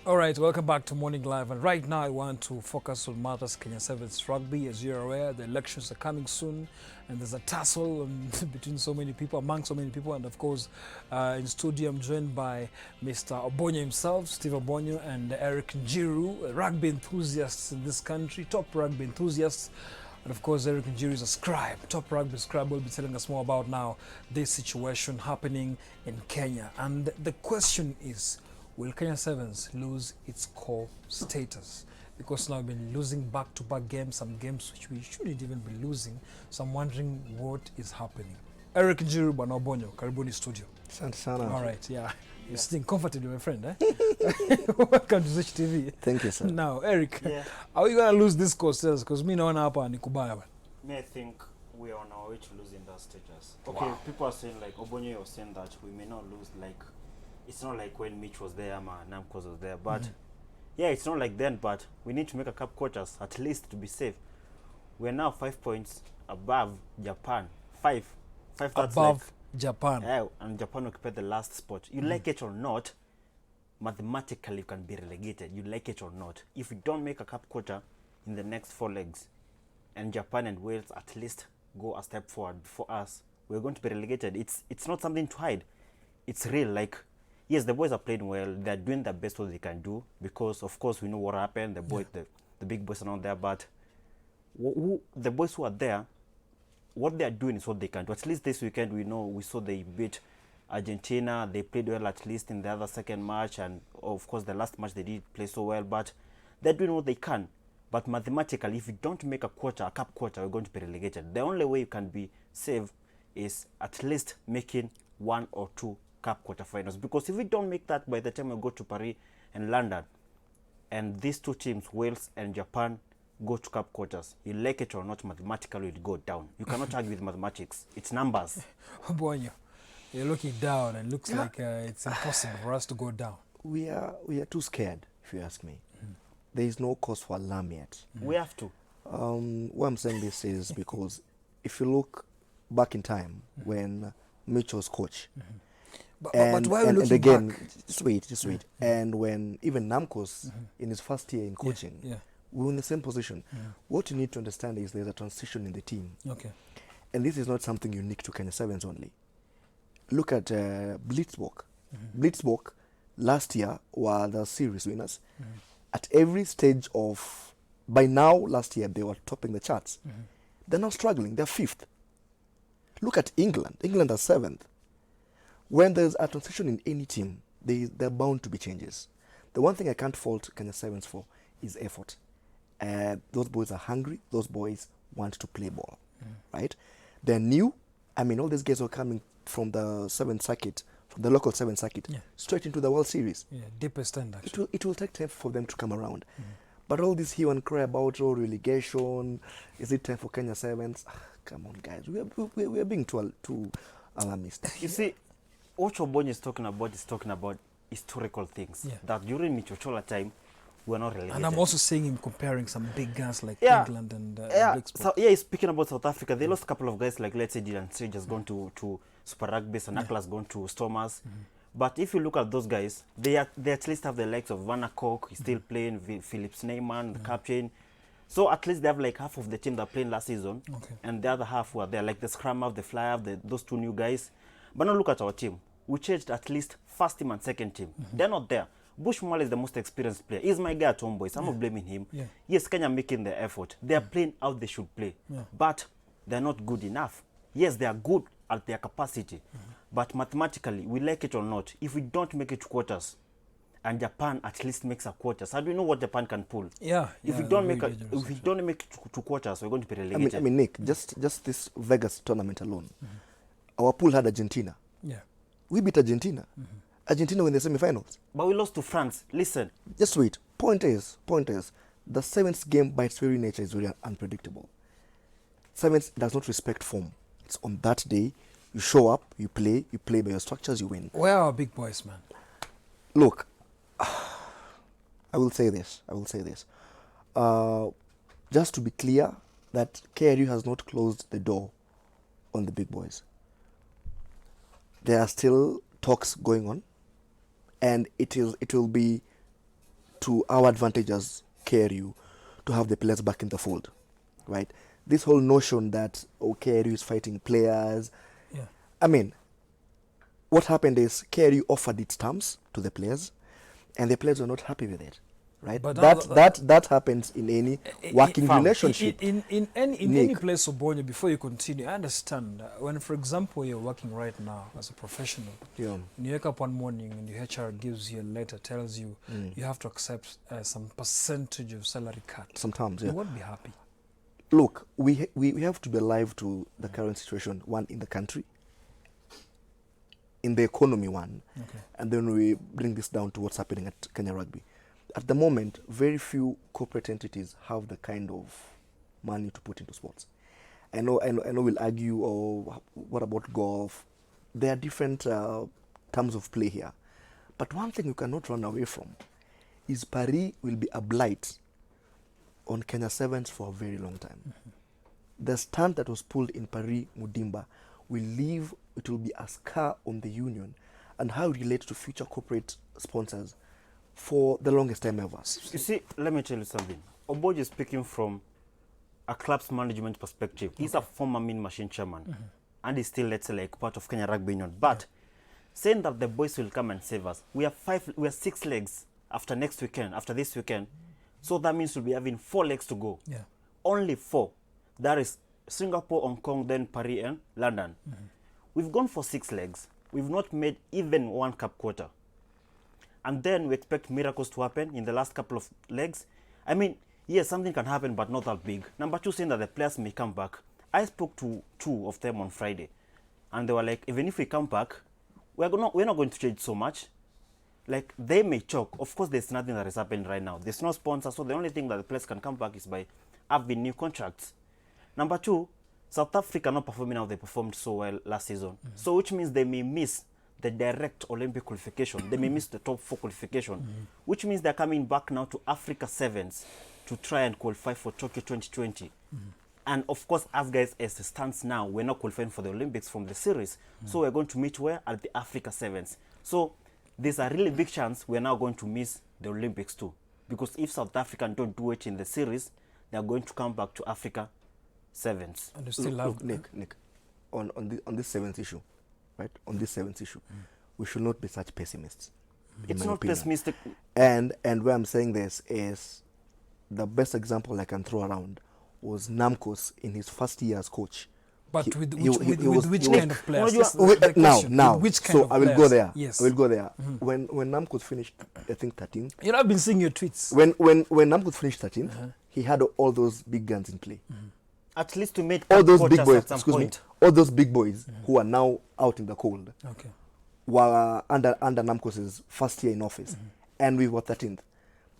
All right, welcome back to Morning Live. And right now, I want to focus on matters Kenya Sevens rugby. As you're aware, the elections are coming soon, and there's a tussle between so many people, among so many people. And of course, in studio, I'm joined by Mr. Obonyo himself, Steve Obonyo, and Eric Njiru, rugby enthusiasts in this country, top rugby enthusiasts. And of course, Eric Njiru is a scribe, top rugby scribe. Will be telling us more about now this situation happening in Kenya. And the question is, will Kenya Sevens lose its core status? Because now we've been losing back-to-back games, some games which we shouldn't even be losing. So I'm wondering what is happening. Eric Njiru, Bwana Obonyo, karibuni studio. Asante sana. All right, yeah. You're sitting comfortably, my friend, eh? Welcome to Switch TV. Thank you, sir. Now, Eric, Yeah. how are you going to lose this core status? Because me naona hapa ni kubaya bana. Me, I think we are on our way to losing that status. Okay, Wow. people are saying like Obonyo was saying that we may not lose, like it's not like when Mitch was there, Namcos was there, but yeah, it's not like then. But we need to make a cup quarters at least to be safe. We're now 5 points above Japan. Five. That's Above like, Japan. yeah, and Japan occupied the last spot. You like it or not, mathematically you can be relegated. You like it or not. If we don't make a cup quarter in the next 4 legs, and Japan and Wales at least go a step forward for us, we're going to be relegated. It's not something to hide. It's real. Like, yes, the boys are playing well. They're doing the best what they can do because, of course, we know what happened. The boys, the big boys are not there, but the boys who are there, what they are doing is what they can do. At least this weekend, we saw they beat Argentina. They played well at least in the other second match, and of course the last match they did play so well. But they're doing what they can. But mathematically, if you don't make a cup quarter, we're going to be relegated. The only way you can be safe is at least making 1 or 2 cup quarterfinals. Because if we don't make that by the time we go to Paris and London, and these 2 teams, Wales and Japan, go to cup quarters, you like it or not, mathematically it will go down. You cannot argue with mathematics. It's numbers. Obonyo, you're looking down and looks like it's impossible for us to go down. We are too scared, if you ask me. There is no cause for alarm yet. We have to. Why I'm saying this is because if you look back in time when Mitch was coach, But why are we and looking again, back? just wait. And when even Namcos in his first year in coaching, Yeah. we were in the same position. What you need to understand is there's a transition in the team. Okay. And this is not something unique to Kenya Sevens only. Look at Blitzbock. Blitzbock last year were the series winners. At every stage of, by now, last year, they were topping the charts. They're now struggling. They're 5th. Look at England. England are 7th. When there's a transition in any team, there are bound to be changes. The one thing I can't fault Kenya Sevens for is effort. Those boys are hungry. Those boys want to play ball, right? They're new. I mean, all these guys are coming from the 7th circuit, from the local 7th circuit, straight into the World Series. Yeah, deepest end actually. It will take time for them to come around. But all this hue and cry about relegation, is it time for Kenya Sevens? Come on, guys. We are being too alarmist. You see, what Obonyo is talking about historical things. Yeah. That during Michochola time, we are not relegated. And I'm also seeing him comparing some big guns like Yeah. England and Blitzbock. So, yeah, he's speaking about South Africa. They lost a couple of guys like, let's say, Dylan Sage has gone to Super Rugby, and Aklas gone to Stormers. But if you look at those guys, they at least have the likes of Vanna Koch, he's still playing, Philip Sneyman, the captain. So at least they have like half of the team that played last season, and the other half were there, like the scrum half, the fly half, those 2 new guys. But now look at our team. We changed at least first team and second team. They're not there. Bushmal is the most experienced player. He's my guy at Homeboys. I'm not blaming him. Yes, Kenya making the effort. They are playing how they should play. But they're not good enough. Yes, they are good at their capacity. But mathematically, we like it or not, if we don't make it to quarters, and Japan at least makes a quarters, how do we know what Japan can pull? If we don't make it to quarters, we're going to be relegated. I mean, Nick, just this Vegas tournament alone, our pool had Argentina. Yeah. We beat Argentina. Argentina win the semi-finals. But we lost to France. Listen. Just wait. Point is, the 7th game by its very nature is very unpredictable. 7th does not respect form. It's on that day, you show up, you play by your structures, you win. Where are our big boys, man? Look, I will say this. Just to be clear, that KRU has not closed the door on the big boys. There are still talks going on, and it will be to our advantage as KRU to have the players back in the fold, right? This whole notion that KRU is fighting players. Yeah. I mean, what happened is KRU offered its terms to the players, and the players were not happy with it, right? But that happens in any working fam, relationship. In any Nick. place of Bonyo, before you continue, I understand when, for example, you're working right now as a professional, Yeah. and you wake up one morning and your HR gives you a letter, tells you you have to accept some percentage of salary cut. Sometimes, You yeah. won't be happy. Look, we have to be alive to the current situation, one, in the country, in the economy, one, Okay. and then we bring this down to what's happening at Kenya Rugby. At the moment, very few corporate entities have the kind of money to put into sports. I know we'll argue, or what about golf? There are different terms of play here. But one thing you cannot run away from is Paris will be a blight on Kenya Sevens for a very long time. The stunt that was pulled in Paris Mudimba will leave, it will be a scar on the union and how it relates to future corporate sponsors for the longest time ever. You see, let me tell you something. Oboji is speaking from a club's management perspective. He's a former Mean Machine chairman, and he's still, let's say, like part of Kenya Rugby Union. But saying that the boys will come and save us, we are 6 legs after next weekend, after this weekend. So that means we'll be having 4 legs to go. Yeah. Only 4. That is Singapore, Hong Kong, then Paris and London. We've gone for 6 legs. We've not made even 1 cup quarter. And then we expect miracles to happen in the last couple of legs. I mean, yes, something can happen, but not that big. Number 2, saying that the players may come back. I spoke to 2 of them on Friday, and they were like, even if we come back, we're not going to change so much. Like, they may choke. Of course, there's nothing that is happening right now. There's no sponsor, so the only thing that the players can come back is by having new contracts. Number 2, South Africa not performing how they performed so well last season. So which means they may miss the direct Olympic qualification. They may miss the top 4 qualification, which means they're coming back now to Africa Sevens to try and qualify for Tokyo 2020. And of course, as guys, as it stands now, we're not qualifying for the Olympics from the series. So we're going to meet where? At the Africa Sevens. So there's a really big chance we're now going to miss the Olympics too. Because if South Africa don't do it in the series, they're going to come back to Africa Sevens. And they still have Nick, on this seventh issue, right? On this seventh issue, we should not be such pessimists. in It's my not opinion. pessimistic. And why I'm saying this is the best example I can throw around was Namcos in his first year as coach. But He- with he- which, he with, was- with which he was- kind of players? you That's are- the question. now, With which kind so of I will go players? there. Yes. I will go there. When Namcos finished, I think 13th. You know, I've been seeing your tweets. When Namcos finished 13th, he had all those big guns in play. At least to make All those quarters big boys, at some excuse point. me, all those big boys who are now out in the cold Okay. were under Namcos's first year in office, and we were 13th.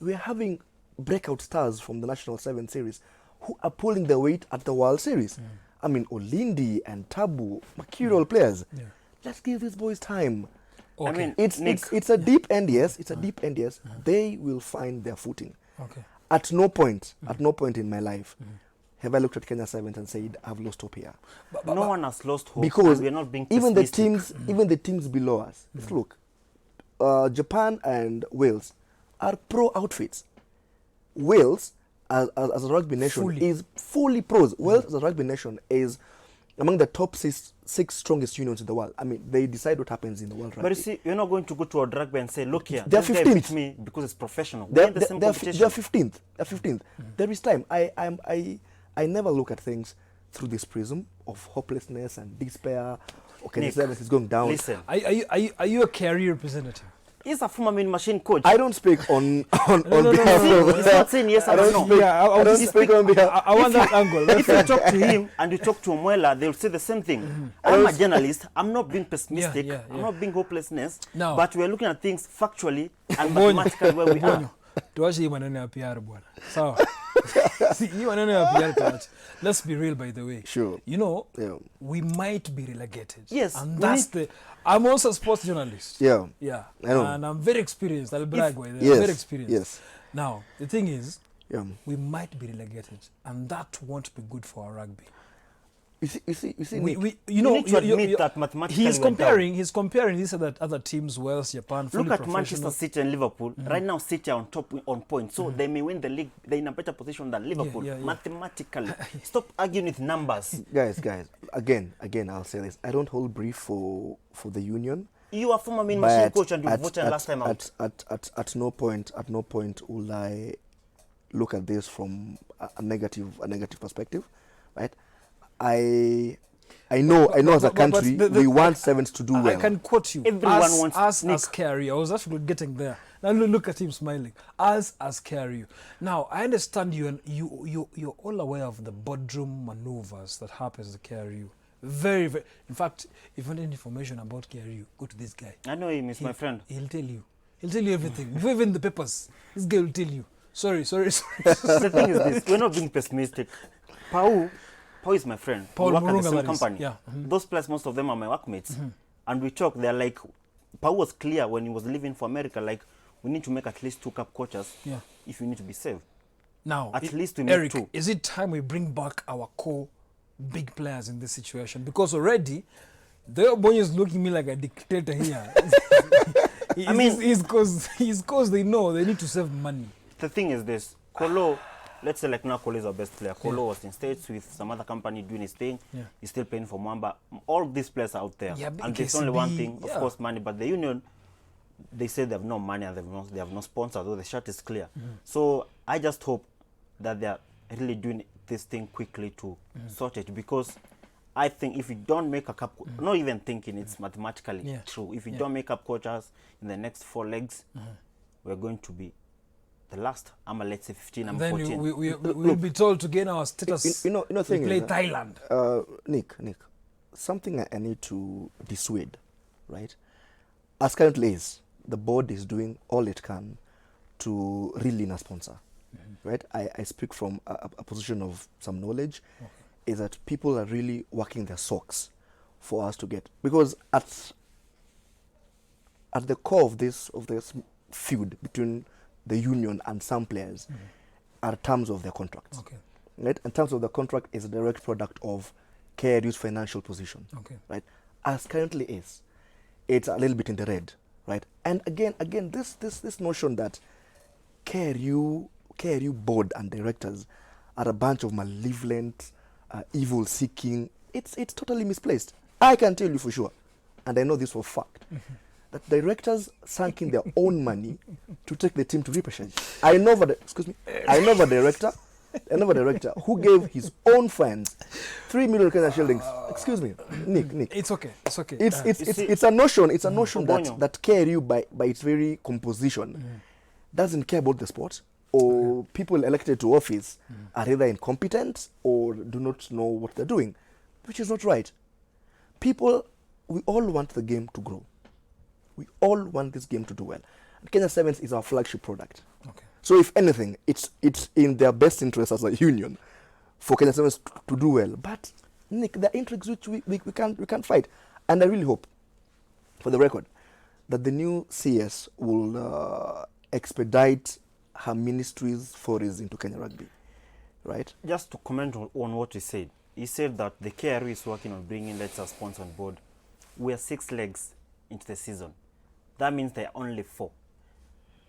We are having breakout stars from the National 7 Series who are pulling the weight at the World Series. I mean, Olindi and Tabu, mercurial players. Yeah. Let's give these boys time. Okay. I mean, It's Nick, it's a deep end, yes. It's a deep end, yes. They will find their footing. Okay. At no point in my life have I looked at Kenya Sevens and said I've lost hope here. no one has lost hope Because and we're not being even pessimistic. the teams below us. Let's look, Japan and Wales are pro outfits. Wales as a rugby nation Fully. is fully pros. Wales as a rugby nation is among the top six strongest unions in the world. I mean, they decide what happens in the world But rugby. you see, you're not going to go to a rugby and say, look here, They're this guy 15th. beat me because it's professional. We're in the same competition. They're 15th. They're 15th. There is time. I never look at things through this prism of hopelessness and despair. Okay, Nick, the service is going down. Listen, Are you a career representative? he's a former main machine coach. I don't speak on no, behalf no. of. He's not saying yes I or don't no. speak. Yeah, I don't speak on behalf. I want that angle. If you talk to him and you talk to Omwela, they'll say the same thing. I'm a journalist. I'm not being pessimistic. Yeah. I'm not being hopelessness. No. But we're looking at things factually and Mbonyo. mathematically where we are. Tuache hii maneno ya PR bwana. Sawa. See, hii maneno ya PR tuache. Let's be real, by the way. Sure. You know, Yeah. we might be relegated. Yes, And we that's the... I'm also a sports journalist. Yeah. Yeah. I know. And I'm very experienced. I'll brag with it. Yes. I'm very experienced. Yes. Now, the thing is, Yeah. we might be relegated. And that won't be good for our rugby. You see, We, Nick, we, You need to admit that mathematically he's we're down. comparing. He's comparing this to that other teams, Wales, Japan. Fully Look at professional. Manchester City and Liverpool. Right now, City are on top on points, so they may win the league. They're in a better position than Liverpool, yeah. mathematically. Stop arguing with numbers. guys, again, I'll say this. I don't hold brief for the union. You are former main machine But coach and you voted last time out. at no point will I look at this from a negative perspective, right? I know as a country we want sevens to do well. I can quote you. Everyone wants us Nick. as carrier. I was actually getting there. Now look at him smiling. Us as carrier. Now I understand you, and you're all aware of the boardroom maneuvers that happens to KRU. Very. In fact, if you want any information about KRU, go to this guy. I know him, he's my friend. He'll tell you. He'll tell you everything. Before even the papers, this guy will tell you. Sorry. The thing is this, we're not being pessimistic. Pau is my friend. Paul We work at the Murunga, same that is. company. Yeah. Those players, most of them are my workmates. And we talk, they're like, Pau was clear when he was leaving for America, like, we need to make at least 2 cup coaches if you need to be saved. Now, At least we need Eric, 2. is it time we bring back our core big players in this situation? Because already, the boy is looking at me like a dictator here. I mean- it's because they know they need to save money. The thing is this, Kolo, let's say like now Kolo is our best player. Kolo was in States with some other company doing his thing. Yeah. He's still paying for Mwamba. All these players are out there. Yeah, but And there's KCB, only one thing, of yeah. course, money. But the union, they say they have no money and they have no sponsors, though the shirt is clear. So I just hope that they are really doing this thing quickly to sort it, because I think if you don't make a cup, not even thinking, it's mathematically Yeah. true. If you don't make up coaches in the next 4 legs, we're going to be the last. Let's say 15, And then 14. we will be told to gain our status. You know, we thing play is, Thailand. Nick, something I need to dissuade, right? As currently is, the board is doing all it can to reel in a sponsor, right? I speak from a position of some knowledge, is that people are really working their socks for us to get, because at the core of this feud between the union and some players are terms of their contracts. Okay. Right? And terms of the contract is a direct product of KRU's financial position. Okay. Right? As currently is, it's a little bit in the red. Right? And again, this notion that KRU board and directors are a bunch of malevolent, evil-seeking, it's totally misplaced. I can tell you for sure, and I know this for a fact, that directors sank in their own money to take the team to repechage. I know of a director who gave his own funds 3 million Kenya shillings. Excuse me, Nick. It's okay. It's a notion. It's a notion Obonyo. that KRU by its very composition doesn't care about the sport, or people elected to office are either incompetent or do not know what they're doing, which is not right. People, we all want the game to grow. We all want this game to do well. And Kenya Sevens is our flagship product. Okay. So if anything, it's in their best interest as a union for Kenya Sevens to do well. But Nick, there are intrigues which we can't fight. And I really hope, for the record, that the new CS will expedite her ministry's forays into Kenya rugby. Right? Just to comment on what he said that the KRU is working on bringing let's say sponsor on board. We are 6 legs into the season. That means there are only 4.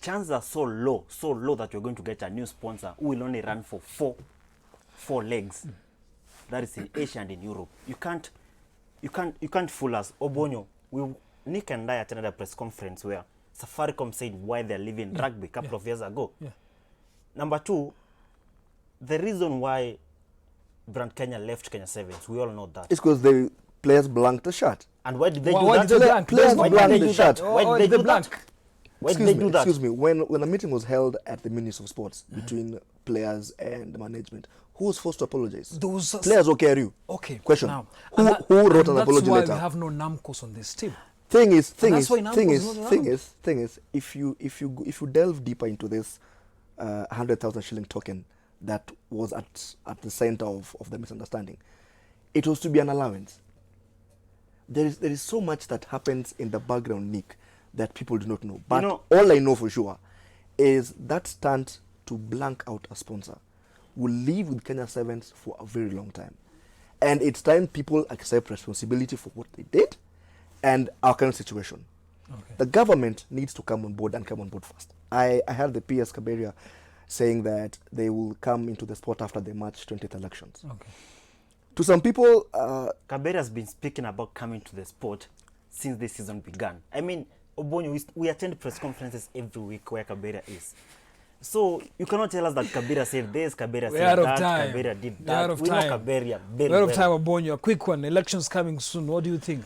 Chances are so low that you're going to get a new sponsor who will only run for 4 legs. That is in Asia and in Europe. You can't fool us. Obonyo, Nick and I attended a press conference where Safaricom said why they're leaving rugby a couple of years ago. Yeah. Number 2, the reason why Brand Kenya left Kenya Sevens, we all know that. It's because the players blanked the shirt. And why did they Why do did they that? blank? Players Why did blanked they the do shirt. that? Why did they do that? Why did they do that? Excuse me. When a meeting was held at the Ministry of Sports between players and management, who was forced to apologize? Those Players or KRU? Okay. Question. Now, Who wrote an apology That's why letter? we have no Namcos on this team. Thing is, that's why Namco is not around. if you delve deeper into this 100,000 shilling token that was at the center of the misunderstanding, it was to be an allowance. There is so much that happens in the background, Nick, that people do not know. But all I know for sure is that stunt to blank out a sponsor will live with Kenya Sevens for a very long time. And it's time people accept responsibility for what they did and our current situation. Okay. The government needs to come on board and come on board fast. I heard the PS Kaberia saying that they will come into the sport after the March 20th elections. Okay. To some people, Kaberia has been speaking about coming to the sport since this season began. I mean, Obonyo, we attend press conferences every week where Kaberia is. So you cannot tell us that Kaberia said this, Kaberia said that, Kaberia did that. We know Kaberia very We're out well. of time, Obonyo. A quick one. Elections coming soon. What do you think?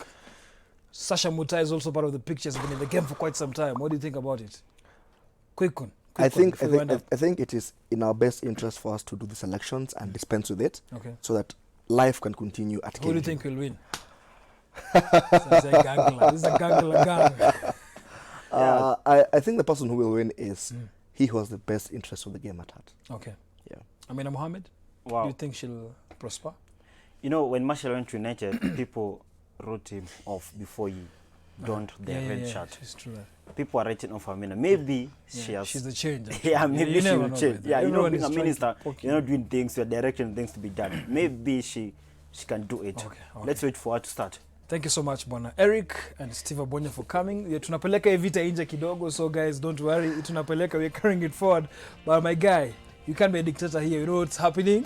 Sasha Mutai is also part of the picture. Has been in the game for quite some time. What do you think about it? Quick one. I think it is in our best interest for us to do these elections and dispense with it, Okay. so that life can continue at Who do you KMG. think will win? This is a gangler. This is a gangler gang. I think the person who will win is he who has the best interest of the game at heart. Okay. Yeah. Amina Mohammed, do Wow. you think she'll prosper? You know, when Marshall went to United, people wrote him off before he donned the red shirt. It's true. That. People are writing off Amina. Maybe she has... She's the change. Yeah, maybe you she never will know, change. brother. Yeah, you know, Everyone being is a trying to minister, poke you're not doing things, you're directing things to be done. Maybe she can do it. Okay. Let's wait for her to start. Thank you so much, Bwana Eric and Steve Abonya for coming. Yeah, tunapeleka hii vita nje kidogo, so guys, don't worry. Tunapeleka, we're carrying it forward. But my guy, you can't be a dictator here. You know what's happening?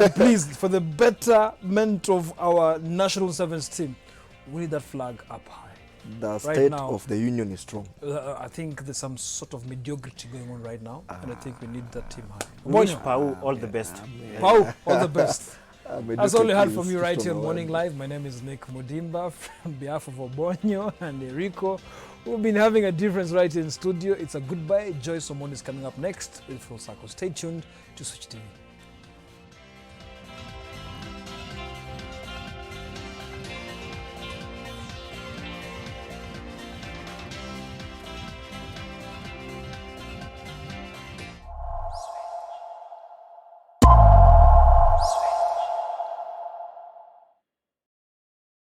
And please, for the betterment of our national sevens team, we need that flag up high. The state now, of the union is strong. I think there's some sort of mediocrity going on right now, and I think we need that team high. We wish Abonya, Pau all the best. Pau, all the best. That's all we had from is you right strong here on word. Morning Live. My name is Nick Mudimba on behalf of Obonyo and Enrico. We've been having a difference right here in studio. It's a goodbye. Joyce Omon is coming up next with Full Circle. Stay tuned to Switch TV.